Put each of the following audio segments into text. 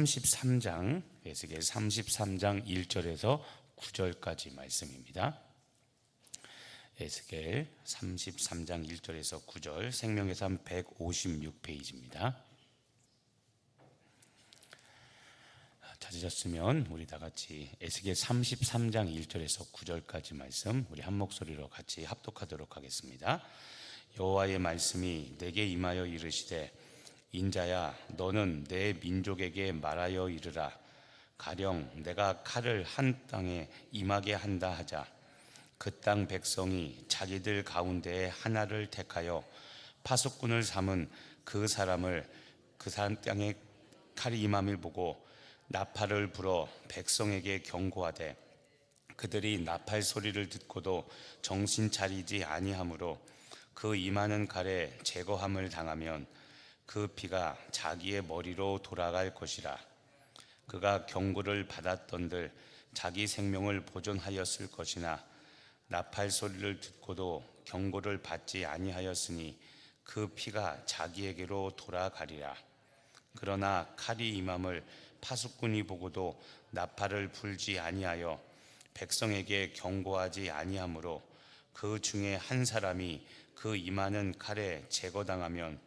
33장, 에스겔 33장 1절에서 9절까지 말씀입니다. 에스겔 33장 1절에서 9절, 생명예산 156페이지입니다. 찾으셨으면 우리 다 같이 에스겔 33장 1절에서 9절까지 말씀 우리 한 목소리로 같이 합독하도록 하겠습니다. 여호와의 말씀이 내게 임하여 이르시되, 인자야, 너는 내 민족에게 말하여 이르라. 가령 내가 칼을 한 땅에 임하게 한다 하자. 그 땅 백성이 자기들 가운데에 하나를 택하여 파수꾼을 삼은 그 사람을 그 사람 땅에 칼이 임함을 보고 나팔을 불어 백성에게 경고하되, 그들이 나팔 소리를 듣고도 정신 차리지 아니하므로 그 임하는 칼에 제거함을 당하면 그 피가 자기의 머리로 돌아갈 것이라. 그가 경고를 받았던들 자기 생명을 보존하였을 것이나 나팔 소리를 듣고도 경고를 받지 아니하였으니 그 피가 자기에게로 돌아가리라. 그러나 칼이 임함을 파수꾼이 보고도 나팔을 불지 아니하여 백성에게 경고하지 아니하므로 그 중에 한 사람이 그 임하는 칼에 제거당하면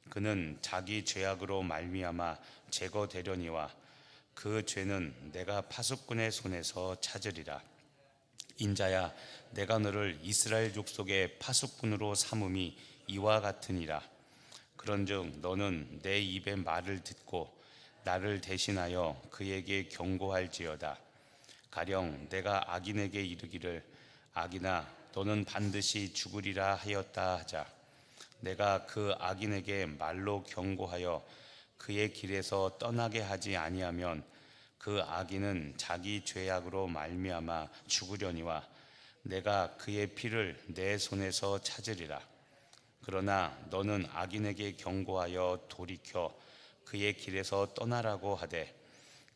그는 자기 죄악으로 말미암아 제거되려니와 그 죄는 내가 파수꾼의 손에서 찾으리라. 인자야, 내가 너를 이스라엘 족속의 파수꾼으로 삼음이 이와 같으니라. 그런즉 너는 내 입의 말을 듣고 나를 대신하여 그에게 경고할지어다. 가령 내가 악인에게 이르기를, 악인아, 너는 반드시 죽으리라 하였다 하자. 내가 그 악인에게 말로 경고하여 그의 길에서 떠나게 하지 아니하면 그 악인은 자기 죄악으로 말미암아 죽으려니와 내가 그의 피를 내 손에서 찾으리라. 그러나 너는 악인에게 경고하여 돌이켜 그의 길에서 떠나라고 하되,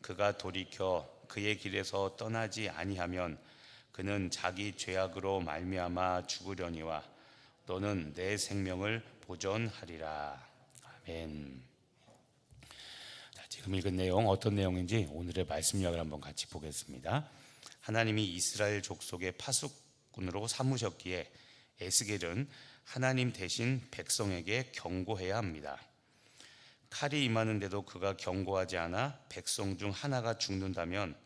그가 돌이켜 그의 길에서 떠나지 아니하면 그는 자기 죄악으로 말미암아 죽으려니와 너는 내 생명을 보존하리라. 아멘. 지금 읽은 내용 어떤 내용인지 오늘의 말씀 이야기를 한번 같이 보겠습니다. 하나님이 이스라엘 족속의 파수꾼으로 삼으셨기에 에스겔은 하나님 대신 백성에게 경고해야 합니다. 칼이 임하는데도 그가 경고하지 않아 백성 중 하나가 죽는다면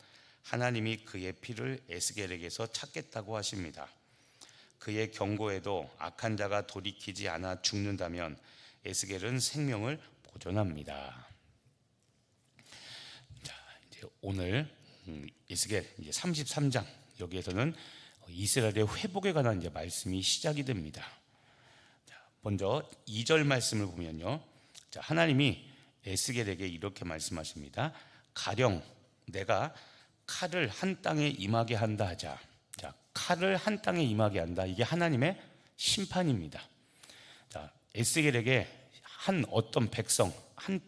하나님이 그의 피를 에스겔에게서 찾겠다고 하십니다. 그의 경고에도 악한 자가 돌이키지 않아 죽는다면 에스겔은 생명을 보존합니다. 자, 이제 오늘 에스겔 33장 여기에서는 이스라엘의 회복에 관한 이제 말씀이 시작이 됩니다. 자, 먼저 2절 말씀을 보면요. 자, 하나님이 에스겔에게 이렇게 말씀하십니다. 가령 내가 칼을 한 땅에 임하게 한다 하자. 자, 칼을 한 땅에 임하게 한다. 이게 하나님의 심판입니다. 자, 에스겔에게 한 어떤 백성, 한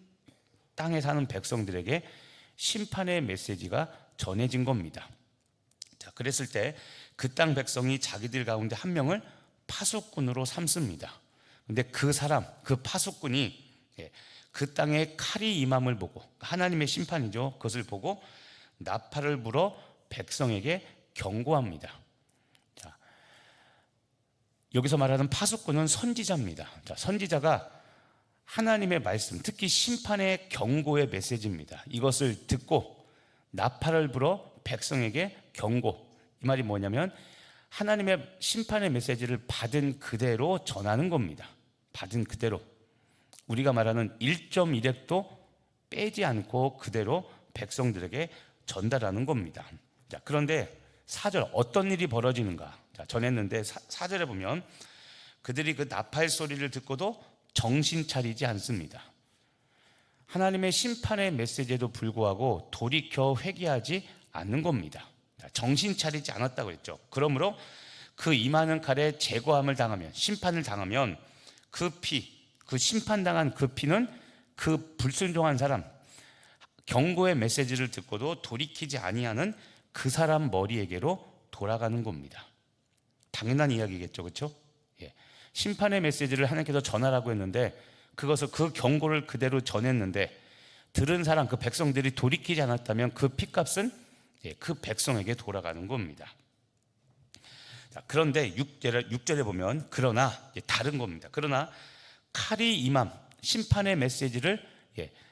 땅에 사는 백성들에게 심판의 메시지가 전해진 겁니다. 자, 그랬을 때 그 땅 백성이 자기들 가운데 한 명을 파수꾼으로 삼습니다. 근데 그 사람, 그 파수꾼이 그 땅에 칼이 임함을 보고, 하나님의 심판이죠. 그것을 보고 나팔을 불어 백성에게 경고합니다. 자, 여기서 말하는 파수꾼은 선지자입니다. 자, 선지자가 하나님의 말씀, 특히 심판의 경고의 메시지입니다. 이것을 듣고 나팔을 불어 백성에게 경고. 이 말이 뭐냐면 하나님의 심판의 메시지를 받은 그대로 전하는 겁니다. 받은 그대로. 우리가 말하는 1.1획도 빼지 않고 그대로 백성들에게 전달하는 겁니다. 자, 그런데 4절 어떤 일이 벌어지는가? 자, 전했는데 4절에 보면 그들이 그 나팔 소리를 듣고도 정신 차리지 않습니다. 하나님의 심판의 메시지에도 불구하고 돌이켜 회개하지 않는 겁니다. 자, 정신 차리지 않았다고 했죠. 그러므로 그 임하는 칼에 제거함을 당하면, 심판을 당하면 그 피, 그 심판당한 그 피는 그 불순종한 사람, 경고의 메시지를 듣고도 돌이키지 아니하는 그 사람 머리에게로 돌아가는 겁니다. 당연한 이야기겠죠, 그렇죠? 예. 심판의 메시지를 하나님께서 전하라고 했는데 그것을 그 경고를 그대로 전했는데 들은 사람, 그 백성들이 돌이키지 않았다면 그 피값은 그 백성에게 돌아가는 겁니다. 자, 그런데 6절에 보면 그러나 다른 겁니다. 그러나 칼이 임함, 심판의 메시지를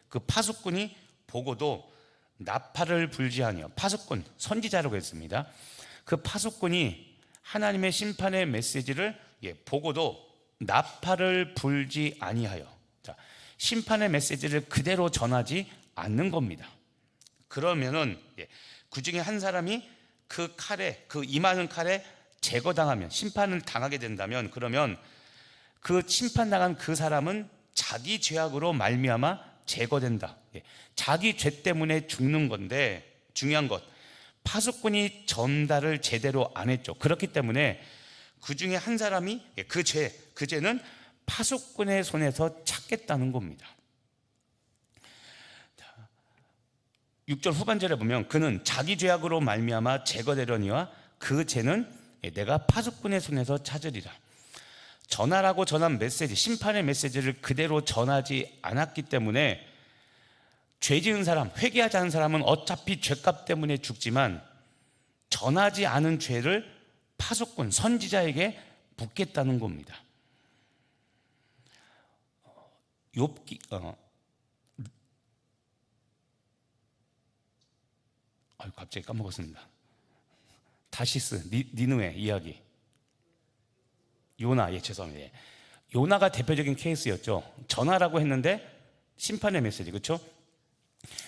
그 파수꾼이 보고도 나팔을 불지 아니하여, 파수꾼, 선지자라고 했습니다. 그 파수꾼이 하나님의 심판의 메시지를 보고도 나팔을 불지 아니하여, 자, 심판의 메시지를 그대로 전하지 않는 겁니다. 그러면은 그 중에 한 사람이 그 칼에, 그 임하는 칼에 제거당하면, 심판을 당하게 된다면, 그러면 그 심판당한 그 사람은 자기 죄악으로 말미암아 제거된다. 자기 죄 때문에 죽는 건데, 중요한 것, 파수꾼이 전달을 제대로 안 했죠. 그렇기 때문에 그 중에 한 사람이 그 죄는 파수꾼의 손에서 찾겠다는 겁니다. 6절 후반절에 보면 그는 자기 죄악으로 말미암아 제거되려니와 그 죄는 내가 파수꾼의 손에서 찾으리라. 전하라고 전한 메시지, 심판의 메시지를 그대로 전하지 않았기 때문에 죄 지은 사람, 회개하지 않은 사람은 어차피 죄값 때문에 죽지만 전하지 않은 죄를 파수꾼, 선지자에게 묻겠다는 겁니다. 갑자기 까먹었습니다. 다시스, 니느웨 이야기. 요나, 죄송합니다. 요나가 대표적인 케이스였죠. 전하라고 했는데 심판의 메시지, 그렇죠?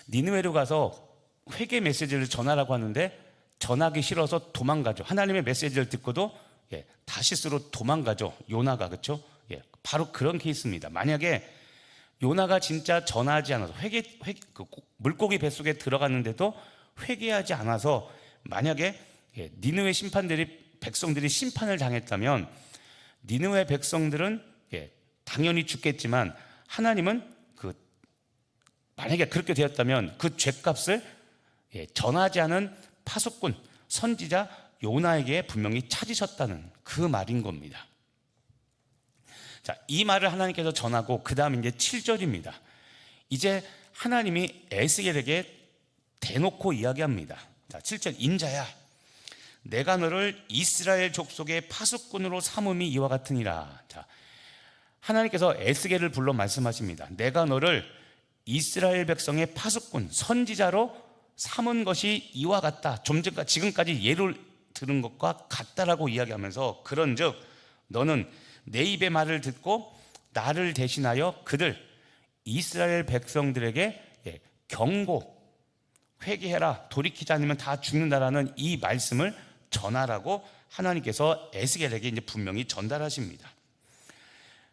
니느웨로 가서 회개 메시지를 전하라고 하는데 전하기 싫어서 도망가죠. 하나님의 메시지를 듣고도 다시스로 도망가죠. 요나가, 그렇죠? 바로 그런 케이스입니다. 만약에 요나가 진짜 전하지 않아서 그 물고기 뱃속에 들어갔는데도 회개하지 않아서 만약에 니느웨 백성들이 심판을 당했다면 니느웨 백성들은 당연히 죽겠지만 하나님은 만약에 그렇게 되었다면 그 죄값을 전하지 않은 파수꾼, 선지자 요나에게 분명히 찾으셨다는 그 말인 겁니다. 자, 이 말을 하나님께서 전하고 그 다음 이제 7절입니다. 이제 하나님이 에스겔에게 대놓고 이야기합니다. 자, 7절, 인자야, 내가 너를 이스라엘 족속의 파수꾼으로 삼음이 이와 같으니라. 자, 하나님께서 에스겔을 불러 말씀하십니다. 내가 너를 이스라엘 백성의 파수꾼, 선지자로 삼은 것이 이와 같다. 지금까지 예를 들은 것과 같다라고 이야기하면서, 그런즉 너는 내 입의 말을 듣고 나를 대신하여 그들 이스라엘 백성들에게 경고, 회개해라, 돌이키지 않으면 다 죽는다라는 이 말씀을 전하라고 하나님께서 에스겔에게 이제 분명히 전달하십니다.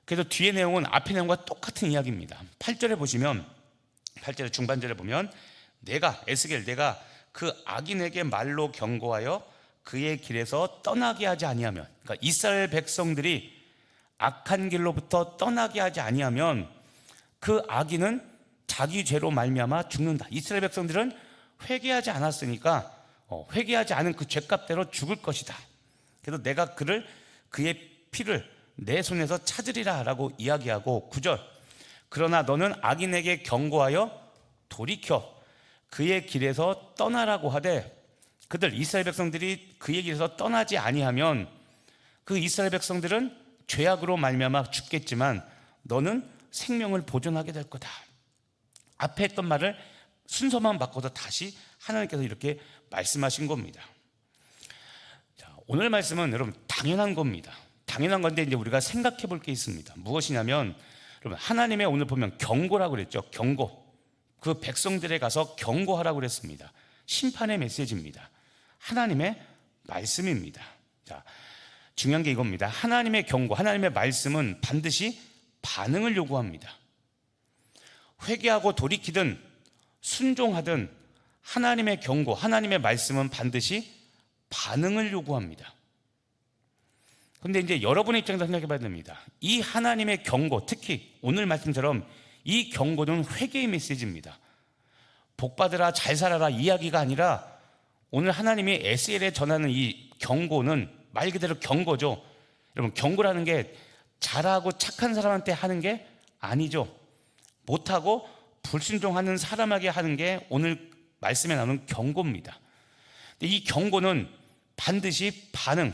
그래서 뒤의 내용은 앞의 내용과 똑같은 이야기입니다. 8절에 보시면, 8절의 중반절에 보면 에스겔 내가 그 악인에게 말로 경고하여 그의 길에서 떠나게 하지 아니하면, 그러니까 이스라엘 백성들이 악한 길로부터 떠나게 하지 아니하면 그 악인은 자기 죄로 말미암아 죽는다. 이스라엘 백성들은 회개하지 않았으니까 회개하지 않은 그 죄값대로 죽을 것이다. 그래서 내가 그의 피를 내 손에서 찾으리라 라고 이야기하고, 9절, 그러나 너는 악인에게 경고하여 돌이켜 그의 길에서 떠나라고 하되 그들 이스라엘 백성들이 그의 길에서 떠나지 아니하면 그 이스라엘 백성들은 죄악으로 말미암아 죽겠지만 너는 생명을 보존하게 될 거다. 앞에 했던 말을 순서만 바꿔서 다시 하나님께서 이렇게 말씀하신 겁니다. 자, 오늘 말씀은 여러분 당연한 겁니다. 당연한 건데 이제 우리가 생각해 볼 게 있습니다. 무엇이냐면, 여러분 하나님의 오늘 보면 경고라고 그랬죠. 경고. 그 백성들에 가서 경고하라고 그랬습니다. 심판의 메시지입니다. 하나님의 말씀입니다. 자, 중요한 게 이겁니다. 하나님의 경고, 하나님의 말씀은 반드시 반응을 요구합니다. 회개하고 돌이키든 순종하든 하나님의 경고, 하나님의 말씀은 반드시 반응을 요구합니다. 그런데 이제 여러분의 입장에서 생각해 봐야 됩니다. 이 하나님의 경고, 특히 오늘 말씀처럼 이 경고는 회개의 메시지입니다. 복받으라, 잘 살아라 이야기가 아니라 오늘 하나님이 에스겔에 전하는 이 경고는 말 그대로 경고죠. 여러분 경고라는 게 잘하고 착한 사람한테 하는 게 아니죠. 못하고 불순종하는 사람에게 하는 게 오늘 말씀에 나오는 경고입니다. 근데 이 경고는 반드시 반응,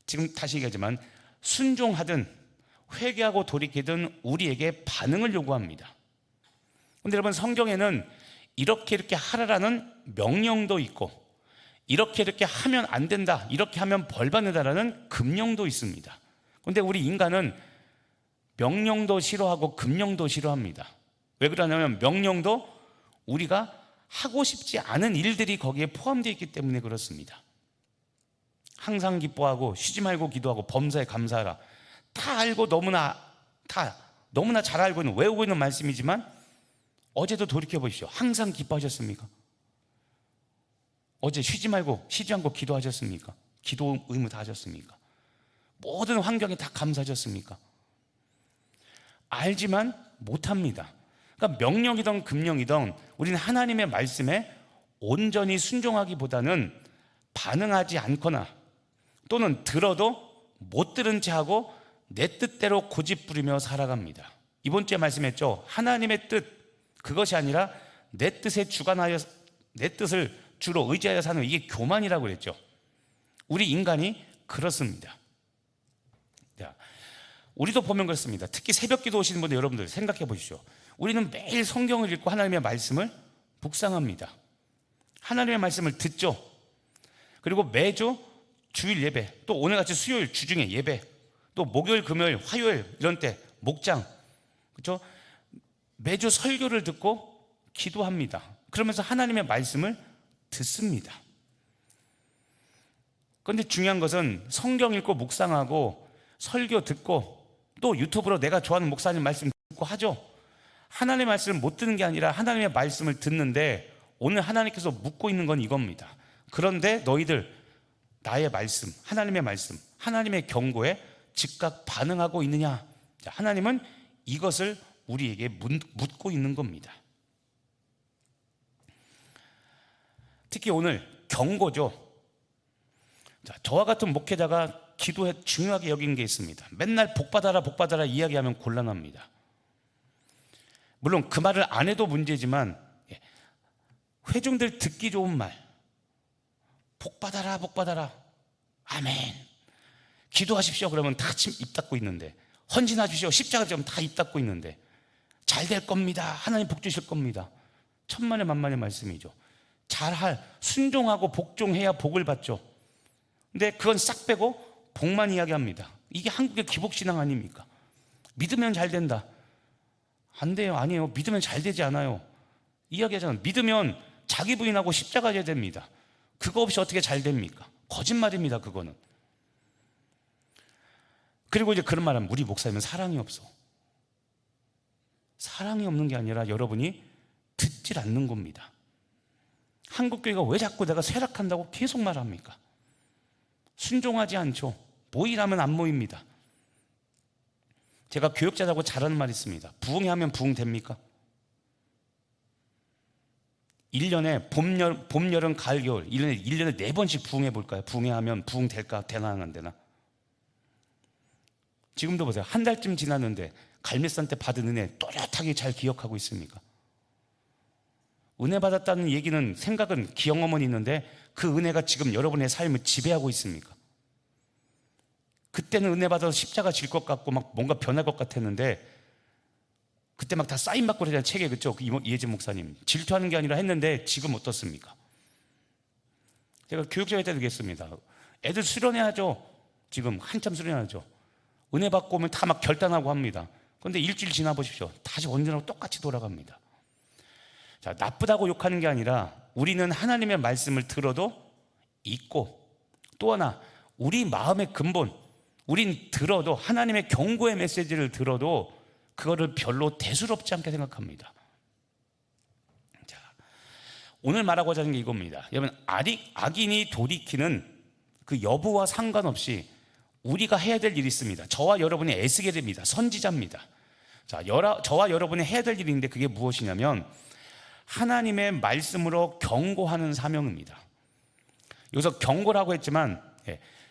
지금 다시 얘기하지만 순종하든 회개하고 돌이키든 우리에게 반응을 요구합니다. 그런데 여러분, 성경에는 이렇게 하라라는 명령도 있고 이렇게 하면 안 된다, 이렇게 하면 벌 받는다라는 금령도 있습니다. 그런데 우리 인간은 명령도 싫어하고 금령도 싫어합니다. 왜 그러냐면 명령도 우리가 하고 싶지 않은 일들이 거기에 포함되어 있기 때문에 그렇습니다. 항상 기뻐하고 쉬지 말고 기도하고 범사에 감사하라. 다 알고 너무나 잘 알고 있는, 외우고 있는 말씀이지만 어제도 돌이켜 보십시오. 항상 기뻐하셨습니까? 어제 쉬지 않고 기도하셨습니까? 기도 의무 다 하셨습니까? 모든 환경에 다 감사하셨습니까? 알지만 못합니다. 그러니까 명령이든 금령이든 우리는 하나님의 말씀에 온전히 순종하기보다는 반응하지 않거나 또는 들어도 못 들은 채 하고 내 뜻대로 고집부리며 살아갑니다. 이번 주에 말씀했죠. 하나님의 뜻, 그것이 아니라 내 뜻에 주관하여 내 뜻을 주로 의지하여 사는, 이게 교만이라고 그랬죠. 우리 인간이 그렇습니다. 자, 우리도 보면 그렇습니다. 특히 새벽 기도 오시는 분들, 여러분들 생각해 보십시오. 우리는 매일 성경을 읽고 하나님의 말씀을 묵상합니다. 하나님의 말씀을 듣죠. 그리고 매주 주일 예배, 또 오늘같이 수요일 주중에 예배, 또 목요일, 금요일, 화요일 이런 때 목장, 그렇죠? 매주 설교를 듣고 기도합니다. 그러면서 하나님의 말씀을 듣습니다. 그런데 중요한 것은 성경 읽고 묵상하고 설교 듣고 또 유튜브로 내가 좋아하는 목사님 말씀 듣고 하죠. 하나님의 말씀을 못 듣는 게 아니라 하나님의 말씀을 듣는데 오늘 하나님께서 묻고 있는 건 이겁니다. 그런데 너희들 나의 말씀, 하나님의 말씀, 하나님의 경고에 즉각 반응하고 있느냐? 하나님은 이것을 우리에게 묻고 있는 겁니다. 특히 오늘 경고죠. 자, 저와 같은 목회자가 기도에 중요하게 여기는 게 있습니다. 맨날 복받아라 이야기하면 곤란합니다. 물론 그 말을 안 해도 문제지만 회중들 듣기 좋은 말, 복받아라 아멘, 기도하십시오 그러면 다 입 닫고 있는데, 헌신하십시오 십자가 지면 다 입 닫고 있는데, 잘 될 겁니다, 하나님 복 주실 겁니다, 천만의 만만의 말씀이죠. 순종하고 복종해야 복을 받죠. 근데 그건 싹 빼고 복만 이야기합니다. 이게 한국의 기복신앙 아닙니까? 믿으면 잘 된다. 안 돼요. 아니에요. 믿으면 잘 되지 않아요. 이야기하잖아요. 믿으면 자기 부인하고 십자가 져야 됩니다. 그거 없이 어떻게 잘 됩니까? 거짓말입니다. 그거는. 그리고 이제 그런 말하면 우리 목사님은 사랑이 없어. 사랑이 없는 게 아니라 여러분이 듣질 않는 겁니다. 한국교회가 왜 자꾸 내가 쇠락한다고 계속 말합니까? 순종하지 않죠. 모이라면 안 모입니다. 제가 교육자라고 잘하는 말이 있습니다. 부흥회 하면 부흥 됩니까? 1년에 봄, 여름, 가을, 겨울 1년에 4번씩 부흥해 볼까요? 부흥회 하면 부흥 될까? 되나 안 되나? 지금도 보세요. 한 달쯤 지났는데 갈매산 때 받은 은혜 또렷하게 잘 기억하고 있습니까? 은혜 받았다는 얘기는, 생각은 기억어머니 있는데 그 은혜가 지금 여러분의 삶을 지배하고 있습니까? 그때는 은혜 받아서 십자가 질 것 같고 막 뭔가 변할 것 같았는데 그때 막 다 사인 받고 그러잖아요. 책에, 그렇죠? 이혜진 목사님 질투하는 게 아니라 했는데 지금 어떻습니까? 제가 교육자일 때도 그랬습니다. 애들 수련해야죠. 지금 한참 수련하죠. 은혜 받고 오면 다 막 결단하고 합니다. 그런데 일주일 지나 보십시오. 다시 원전하고 똑같이 돌아갑니다. 자, 나쁘다고 욕하는 게 아니라 우리는 하나님의 말씀을 들어도 잊고, 또 하나 우리 마음의 근본, 우린 들어도 하나님의 경고의 메시지를 들어도 그거를 별로 대수롭지 않게 생각합니다. 자, 오늘 말하고자 하는 게 이겁니다. 여러분, 악인이 돌이키는 그 여부와 상관없이 우리가 해야 될 일이 있습니다. 저와 여러분이 애쓰게 됩니다. 선지자입니다. 자, 저와 여러분이 해야 될 일인데 그게 무엇이냐면 하나님의 말씀으로 경고하는 사명입니다. 여기서 경고라고 했지만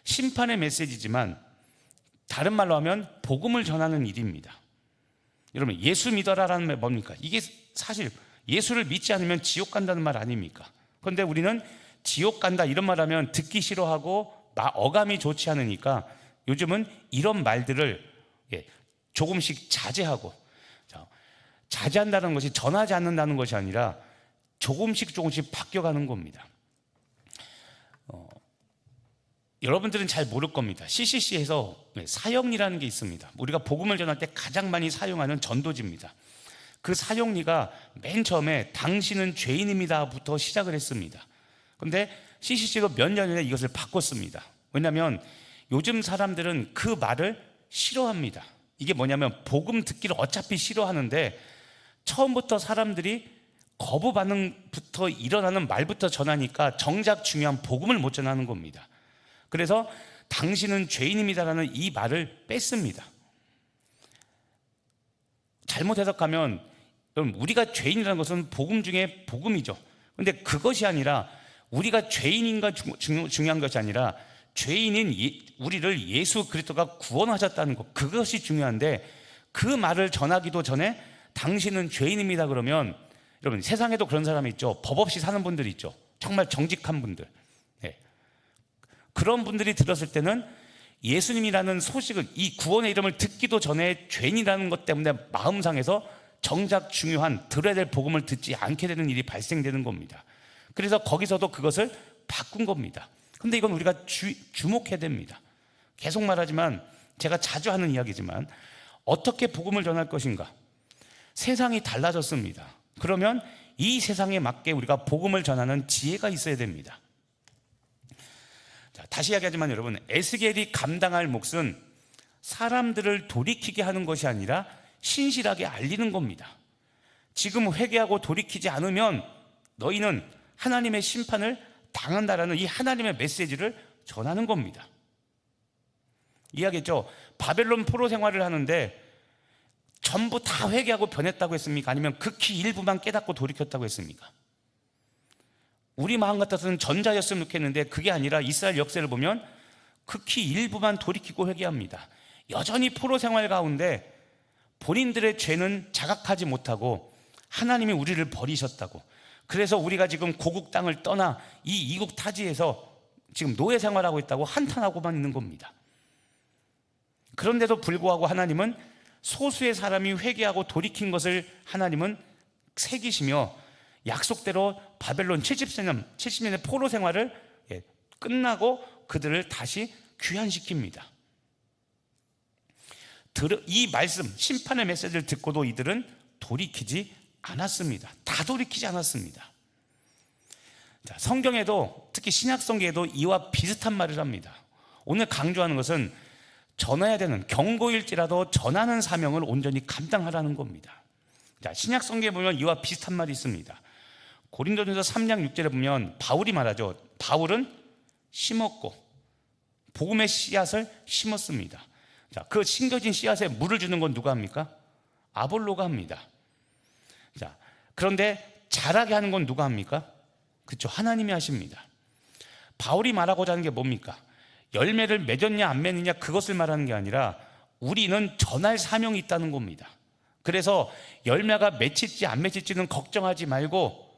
심판의 메시지지만 다른 말로 하면 복음을 전하는 일입니다. 여러분, 예수 믿어라라는 말 뭡니까? 이게 사실 예수를 믿지 않으면 지옥 간다는 말 아닙니까? 그런데 우리는 지옥 간다 이런 말하면 듣기 싫어하고 어감이 좋지 않으니까 요즘은 이런 말들을 조금씩 자제하고, 자제한다는 것이 전하지 않는다는 것이 아니라 조금씩 바뀌어가는 겁니다. 여러분들은 잘 모를 겁니다. CCC에서 사형리라는 게 있습니다. 우리가 복음을 전할 때 가장 많이 사용하는 전도지입니다. 그 사형리가 맨 처음에 당신은 죄인입니다부터 시작을 했습니다. 그런데 CCC가 몇 년 전에 이것을 바꿨습니다. 왜냐하면 요즘 사람들은 그 말을 싫어합니다. 이게 뭐냐면 복음 듣기를 어차피 싫어하는데 처음부터 사람들이 거부 반응부터 일어나는 말부터 전하니까 정작 중요한 복음을 못 전하는 겁니다. 그래서 당신은 죄인입니다라는 이 말을 뺐습니다. 잘못 해석하면 우리가 죄인이라는 것은 복음 중에 복음이죠. 그런데 그것이 아니라 우리가 죄인인가 중요한 것이 아니라 죄인인 우리를 예수 그리스도가 구원하셨다는 것, 그것이 중요한데 그 말을 전하기도 전에 당신은 죄인입니다 그러면, 여러분 세상에도 그런 사람이 있죠. 법 없이 사는 분들이 있죠. 정말 정직한 분들. 그런 분들이 들었을 때는 예수님이라는 소식을, 이 구원의 이름을 듣기도 전에 죄인이라는 것 때문에 마음상에서 정작 중요한 들어야 될 복음을 듣지 않게 되는 일이 발생되는 겁니다. 그래서 거기서도 그것을 바꾼 겁니다. 근데 이건 우리가 주목해야 됩니다. 계속 말하지만, 제가 자주 하는 이야기지만, 어떻게 복음을 전할 것인가? 세상이 달라졌습니다. 그러면 이 세상에 맞게 우리가 복음을 전하는 지혜가 있어야 됩니다. 자, 다시 이야기하지만 여러분, 에스겔이 감당할 몫은 사람들을 돌이키게 하는 것이 아니라 신실하게 알리는 겁니다. 지금 회개하고 돌이키지 않으면 너희는 하나님의 심판을 당한다라는 이 하나님의 메시지를 전하는 겁니다. 이해하겠죠? 바벨론 포로 생활을 하는데 전부 다 회개하고 변했다고 했습니까? 아니면 극히 일부만 깨닫고 돌이켰다고 했습니까? 우리 마음 같아서는 전자였으면 좋겠는데 그게 아니라 이스라엘 역사를 보면 극히 일부만 돌이키고 회개합니다. 여전히 포로 생활 가운데 본인들의 죄는 자각하지 못하고 하나님이 우리를 버리셨다고, 그래서 우리가 지금 고국 땅을 떠나 이 이국 타지에서 지금 노예 생활하고 있다고 한탄하고만 있는 겁니다. 그런데도 불구하고 하나님은 소수의 사람이 회개하고 돌이킨 것을 하나님은 새기시며 약속대로 바벨론 70년의 포로 생활을 끝나고 그들을 다시 귀환시킵니다. 이 말씀, 심판의 메시지를 듣고도 이들은 돌이키지 않았습니다. 다 돌이키지 않았습니다. 자, 성경에도, 특히 신약성경에도 이와 비슷한 말을 합니다. 오늘 강조하는 것은 전해야 되는, 경고일지라도 전하는 사명을 온전히 감당하라는 겁니다. 자, 신약성경에 보면 이와 비슷한 말이 있습니다. 고린도전서 3장 6절에 보면 바울이 말하죠. 바울은 심었고 복음의 씨앗을 심었습니다. 자, 그 심겨진 씨앗에 물을 주는 건 누가 합니까? 아볼로가 합니다. 자, 그런데 자라게 하는 건 누가 합니까? 그렇죠, 하나님이 하십니다. 바울이 말하고자 하는 게 뭡니까? 열매를 맺었냐 안 맺느냐 그것을 말하는 게 아니라 우리는 전할 사명이 있다는 겁니다. 그래서 열매가 맺힐지 안 맺힐지는 걱정하지 말고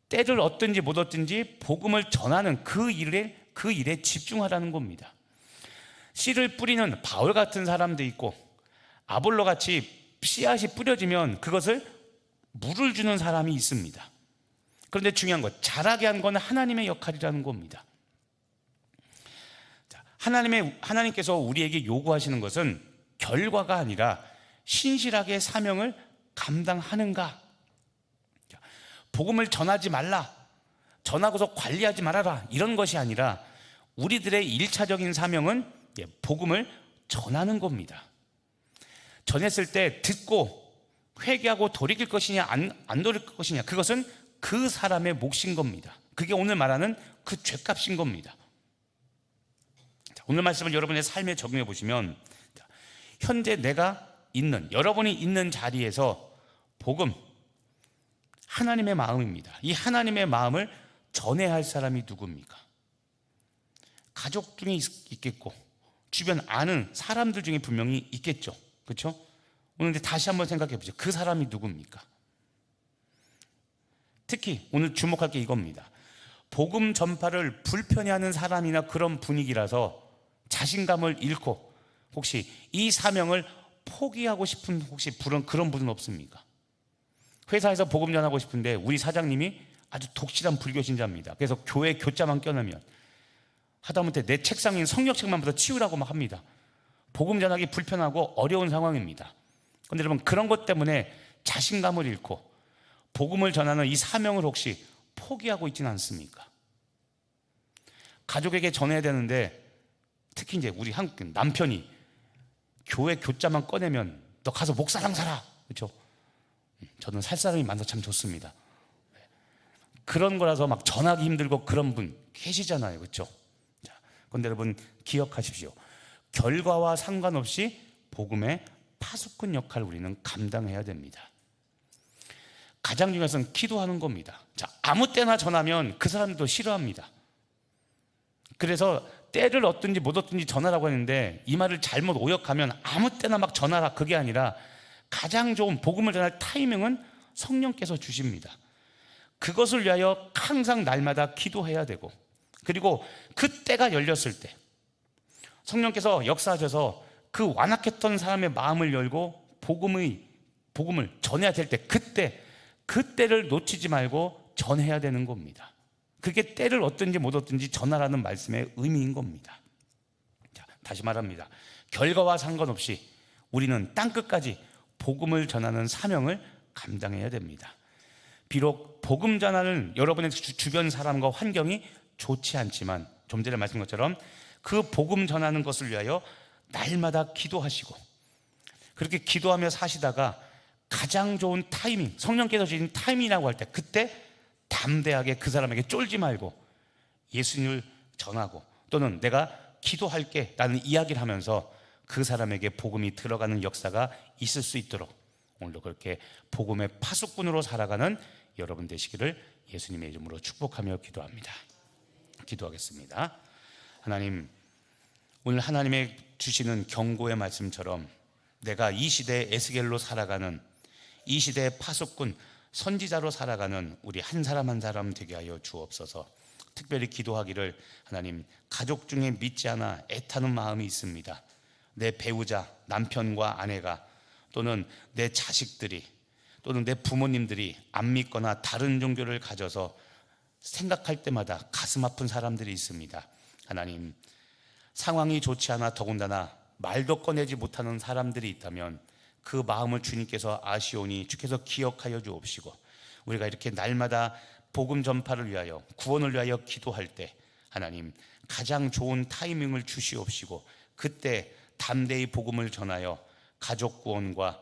때를 얻든지 못 얻든지 복음을 전하는 그 일에 집중하라는 겁니다. 씨를 뿌리는 바울 같은 사람도 있고 아볼로 같이 씨앗이 뿌려지면 그것을 물을 주는 사람이 있습니다. 그런데 중요한 것, 자라게 한 건 하나님의 역할이라는 겁니다. 하나님께서 우리에게 요구하시는 것은 결과가 아니라 신실하게 사명을 감당하는가. 복음을 전하지 말라, 전하고서 관리하지 말아라, 이런 것이 아니라 우리들의 1차적인 사명은 복음을 전하는 겁니다. 전했을 때 듣고 회개하고 돌이킬 것이냐 안 돌이킬 것이냐, 그것은 그 사람의 몫인 겁니다. 그게 오늘 말하는 그 죗값인 겁니다. 오늘 말씀을 여러분의 삶에 적용해 보시면, 현재 내가 있는, 여러분이 있는 자리에서 복음, 하나님의 마음입니다. 이 하나님의 마음을 전해야 할 사람이 누굽니까? 가족 중에 있겠고 주변 아는 사람들 중에 분명히 있겠죠. 그렇죠? 오늘 이제 다시 한번 생각해 보죠. 그 사람이 누굽니까? 특히 오늘 주목할 게 이겁니다. 복음 전파를 불편해하는 사람이나 그런 분위기라서 자신감을 잃고 혹시 이 사명을 포기하고 싶은 혹시 그런 분은 없습니까? 회사에서 복음 전하고 싶은데 우리 사장님이 아주 독실한 불교 신자입니다. 그래서 교회 교자만 껴내면 하다못해 내 책상인 성역책만 부터 치우라고 막 합니다. 복음 전하기 불편하고 어려운 상황입니다. 그런데 여러분, 그런 것 때문에 자신감을 잃고 복음을 전하는 이 사명을 혹시 포기하고 있지는 않습니까? 가족에게 전해야 되는데 특히 이제 우리 한국 남편이 교회 교자만 꺼내면 너 가서 목사랑 살아, 그렇죠? 저는 살 사람이 많아서 참 좋습니다. 그런 거라서 막 전하기 힘들고 그런 분 계시잖아요, 그렇죠? 자, 그런데 여러분 기억하십시오. 결과와 상관없이 복음의 파수꾼 역할을 우리는 감당해야 됩니다. 가장 중요한 것은 기도하는 겁니다. 자, 아무 때나 전하면 그 사람도 싫어합니다. 그래서 때를 얻든지 못 얻든지 전하라고 했는데 이 말을 잘못 오역하면 아무 때나 막 전하라, 그게 아니라 가장 좋은 복음을 전할 타이밍은 성령께서 주십니다. 그것을 위하여 항상 날마다 기도해야 되고, 그리고 그 때가 열렸을 때 성령께서 역사하셔서 그 완악했던 사람의 마음을 열고 복음을 전해야 될 때, 그때를 놓치지 말고 전해야 되는 겁니다. 그게 때를 얻든지 못 얻든지 전하라는 말씀의 의미인 겁니다. 자, 다시 말합니다. 결과와 상관없이 우리는 땅끝까지 복음을 전하는 사명을 감당해야 됩니다. 비록 복음 전하는 여러분의 주변 사람과 환경이 좋지 않지만 좀 전에 말씀한 것처럼 그 복음 전하는 것을 위하여 날마다 기도하시고, 그렇게 기도하며 사시다가 가장 좋은 타이밍, 성령께서 주신 타이밍이라고 할 때 그때 담대하게 그 사람에게 쫄지 말고 예수님을 전하고, 또는 내가 기도할게 라는 이야기를 하면서 그 사람에게 복음이 들어가는 역사가 있을 수 있도록 오늘도 그렇게 복음의 파수꾼으로 살아가는 여러분 되시기를 예수님의 이름으로 축복하며 기도합니다. 기도하겠습니다. 하나님, 오늘 하나님의 주시는 경고의 말씀처럼 내가 이 시대의 에스겔로 살아가는, 이 시대의 파수꾼 선지자로 살아가는 우리 한 사람 한 사람 되게 하여 주옵소서. 특별히 기도하기를, 하나님, 가족 중에 믿지 않아 애타는 마음이 있습니다. 내 배우자, 남편과 아내가, 또는 내 자식들이, 또는 내 부모님들이 안 믿거나 다른 종교를 가져서 생각할 때마다 가슴 아픈 사람들이 있습니다. 하나님, 상황이 좋지 않아 더군다나 말도 꺼내지 못하는 사람들이 있다면 그 마음을 주님께서 아시오니 주께서 기억하여 주옵시고, 우리가 이렇게 날마다 복음 전파를 위하여, 구원을 위하여 기도할 때 하나님 가장 좋은 타이밍을 주시옵시고, 그때 담대히 복음을 전하여 가족 구원과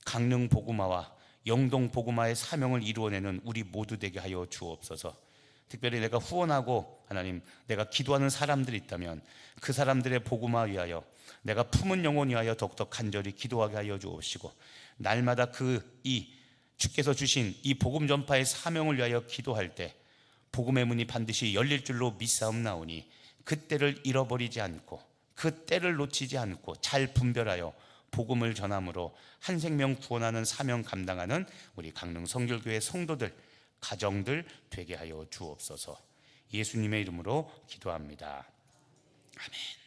강릉 복음화와 영동 복음화의 사명을 이루어내는 우리 모두 되게 하여 주옵소서. 특별히 내가 후원하고 하나님 내가 기도하는 사람들이 있다면 그 사람들의 복음화 위하여, 내가 품은 영혼 위하여 더욱더 간절히 기도하게 하여 주옵시고, 날마다 주께서 주신 이 복음 전파의 사명을 위하여 기도할 때 복음의 문이 반드시 열릴 줄로 믿사옵나오니 그때를 잃어버리지 않고 그때를 놓치지 않고 잘 분별하여 복음을 전함으로 한 생명 구원하는 사명 감당하는 우리 강릉 성결교회 성도들, 가정들 되게 하여 주옵소서. 예수님의 이름으로 기도합니다. 아멘.